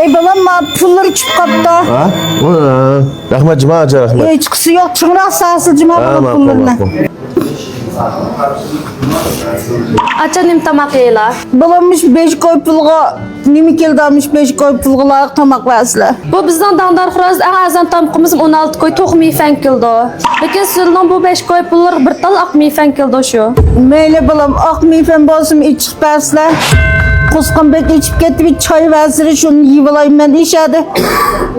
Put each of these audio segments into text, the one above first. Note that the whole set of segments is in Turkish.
Ey balam pulları çıkıp kaptı. Ha? Rahmet cuma rahmet. Hiç kısı yok. Çıngırak sağsıl cuma balam pullarına. Acha nim tamak yeyla. Balammış 5 koy pulga. Nimi keldamış 5 koy pulga layık tamak versler. Bu bizden dandar xuraz en azam tamqımız 16 koy toq mifen kildo. Lekin sizden bu 5 koy pullar bir tal aq mifen kildo şu. Meyle balam ak mifen basım içip versler. Kuskan bek içip gitti bir çay versleri şunu yivalayım ben işadı.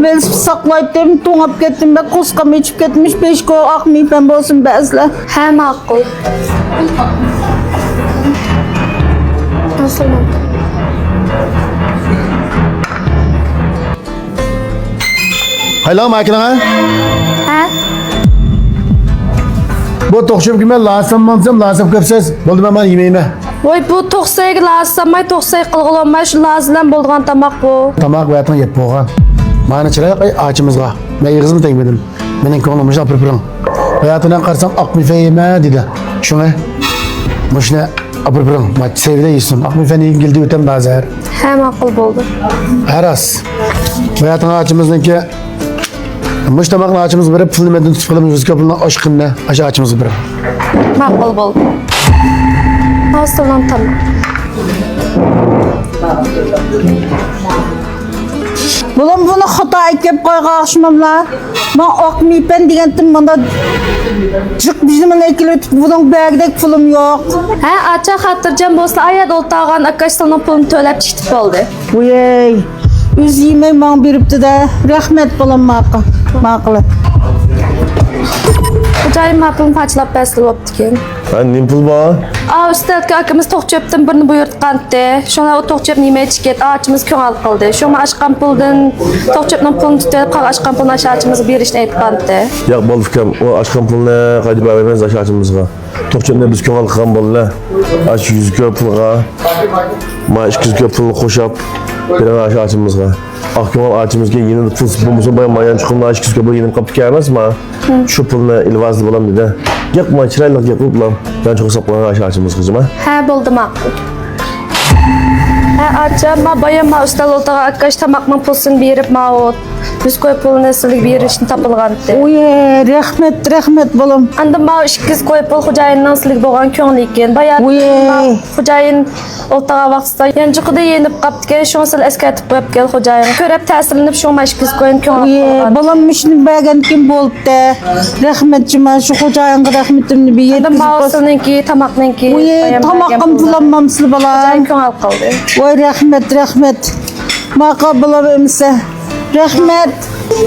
Ben saklayıp dedim toğap gittim ben kuskan içip gitmiş 5 koy ak mifen basım versler. Ha ma'qul. Nasıl? Hayla makine ha? Ha? Bu toqşum kime lazım köpsüz. Buldu ben yemeğime. Voy bu to'qsayga lazsamay to'qsay qilg'ilolmay shu lazidan bo'lgan tamoq bu. Tamak ve yatına yep boğan. Bana çırak açımızga. Ben yığızımı tekmedim. Benim konum muşla pırpırın. Hayatına karsam akmife yeme dedi. Şuna. Muşla pırpırın. Maç sevide yiyorsun. Akmife'nin ilgili ötem daha zahir. Ha ma'qul bo'ldi. Her az. Hayatına açımızdaki Muş tamakla açımız verip pulunu medun tutup yüz kapılına aşkınla aşağı açımızı bırak. Ma'qul bo'ldi. Hozirdan tamoq. Balam bunu hata ekip koygaşmamla. Ben ak mifen diyendim bana. Çık bizim ekili bunun bergdek pulum yok. Ha acha xotirjam bo'lsa ayad o'ltag'an akasining pulini to'lab chiqib bo'ldi. Uyey. Üz yemeği bana biripti de. Rahmet balam maqlı. Xo'jayin ma pulni pachlab bersa bo'pti ekan. Ben nim pul bağ. Ustadga akamiz to'q chepdan birini buyurtqandi. Shuna u to'q chepni yemay chiqet, ochimiz ko'ngil qildi. Shuni ochgan puldan to'q chepning pulini tutib, qolgan ochgan pulni ochimizga berishni aytqandi. Ya bol fikrim o aşkın pulunu qaytib vermez aşağı açımızga. Toqçamda biz ko'ngil qilgan bollar. Aş 100 ko'p pulga. Ma 200 ko'p pulni qo'shib beraman aşağı açımızga. Akko'ngal açımızga yeni pul bulmasa bayan mayan chiqimda 200 ko'p yeni qapti kelmasmi? Shu pulni ilvazli bo'lam dedi. Yo'qmi, chiroyli gapib bilan. Ben çok hisoblagan aşağı açımızga qizim. Ha bo'ldi ma'qul. Ha acha ma bayan ma ustad o'ltaga akash tamoqning pulini berib ma o 100 ko'y pulni sizga berishni topilgandi. Uyey rahmet balam. Anda ma 200 ko'y pul xo'jayinning sizga bo'lgan ko'ngli ekan. Bayan xo'jayin o'ltaga vaqtida yanchiqida yenib qaptigan shuni sil eskartib qo'yib kel xo'jayin. Ko'rib ta'sirlanib shu 200 ko'yni ko'ngli qilgan. Balam mishni bergen kim bo'ldi? Rahmet cima şu hocayanga rahmetimni bir yetkizib. Ma'sulinki, tamoqninki. Uyey tamoqim bulamam siz balam. Xo'jayin ko'ngil qildi. Vay rahmet. Maqa balam emse.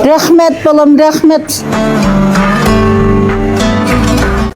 Rahmet balam rahmet.